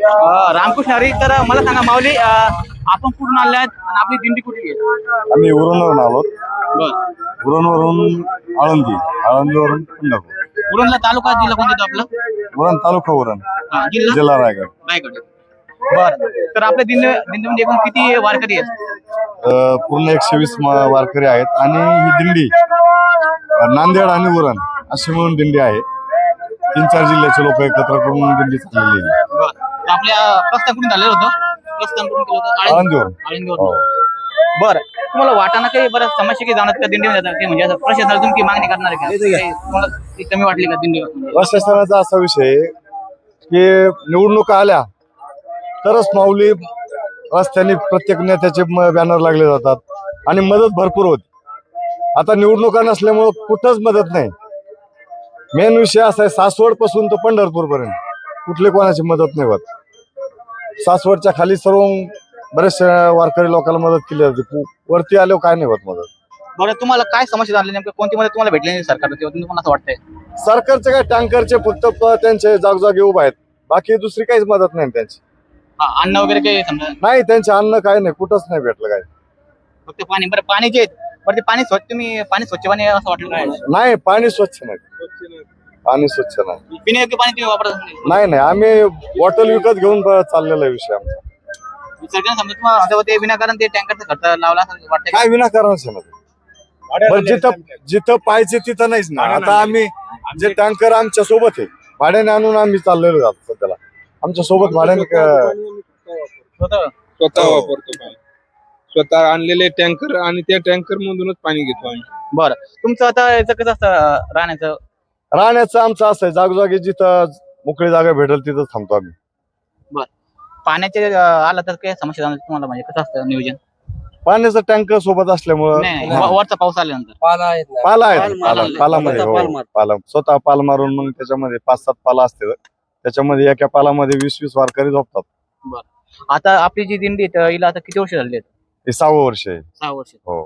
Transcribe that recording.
रामकृष्ण हरी. तर मला सांगा माऊली, आपण कुठून आले आहेत आणि आपली दिंडी कुठली आहे? आम्ही उरणवरून आलो. बर. उरणवरून आळंदीवरून पंढरपूर. उरणला तालुका जिल्हा कोणता येतो आपला? उरण तालुका उरण, जिल्हा जिल्हा रायगड. रायगड. बर. तर आपल्या दिंडीमध्ये एकूण किती वारकरी आहेत? पूर्ण 120 वारकरी आहेत आणि ही दिंडी नांदेड आणि उरण अशी म्हणून दिंडी आहे. 3-4 जिल्ह्याचे लोक एकत्र करून दिंडी चाललेली आहे. बर. तर आपल्या प्रस्थान कुठून झालेलं होतं? प्रस्थान कुठून केलं होतं? आळंदीवरून. आळंदीवरून. बरं. तुम्हाला वाटाणा काही बरं समस्या काही जाणत का दिंडीमध्ये जातात की म्हणजे असं प्रशासनाला तुम्ही मागणी करणार आहे का? काही तुम्हाला ती कमी वाटली का दिंडी? प्रशासनाचा असा विषय आहे की निवडणुका आल्या तरच माऊली रस्त्याने प्रत्येक नेत्याचे बॅनर लागले जातात आणि मदत भरपूर होती. आता निवडणुका नसल्यामुळं कुठंच मदत नाही. मेन विषय असा आहे, सासवड पासून तर पंढरपूर पर्यंत कुठली कोणाची मदत नाही होत. सासवडच्या खाली सर्व बरेचशे वारकरी लोकांना मदत केली जाते. वरती आल्यावर काय नाही होत मदत. बरं, तुम्हाला काय समस्या झाली नेमकं? कोणती मदत तुम्हाला भेटली नाही सरकारला तेव्हा तुम्हाला असं वाटतंय? सरकारचे काय टँकरचे फक्त त्यांचे जागोजागी उभा आहेत, बाकी दुसरी काहीच मदत नाही त्यांची. अन्न वगैरे काही समजा नाही, त्यांचे अन्न काय नाही, कुठंच नाही भेटलं काय. फक्त पाणी. बरं, पाणी जे बरं ते पाणी स्वच्छ, तुम्ही पाणी स्वच्छ पाणी असं वाटलं नाही? नाही, पाणी स्वच्छ नाही. पाणी स्वच्छ नाही. पिण्यायोग्य पाणी तुम्ही वापरत नाही? नाही, आम्ही बॉटल विकत घेऊन चाललेला विषय आमचा. सरकारने समजा तुम्हाला ते विनाकारण ते टँकरचा खर्च लावला असं वाटतंय? काय विनाकारणच आहे ना. बरं, जिथं पाहिजे तिथं नाहीच ना. आता आम्ही जे टँकर आमच्या सोबत आहे, भाड्याने आणून आम्ही चाललेलो जातो सध्याला. आमच्या सोबत भाड्याने स्वतः वापरतो पाणी. स्वतः आणलेले टँकर आणि त्या टँकर मधूनच पाणी घेतो आम्ही. बरं. तुमचं आता याचं कसं असतं राहण्याचं आमचं असं आहे, जागोजागी जिथं मोकळी जागा भेटेल तिथं थांबतो आम्ही. बरं. पाण्याचे आला तर काय समस्या जाणवते तुम्हाला? म्हणजे कसं असतं नियोजन? पाण्याचं टँकर सोबत असल्यामुळं वरचा पाऊस आल्यानंतर पाला आहे. पालामध्ये पाला स्वतः पाल मारून मग त्याच्यामध्ये 5-7 पाला असते. त्याच्यामध्ये एका पालामध्ये 20-20 वारकरी झोपतात. बरं. आता आपली जी दिंडी आहे हिला आता किती वर्ष झाली आहेत? हे 6वं वर्ष आहे. 6 वर्ष. हो.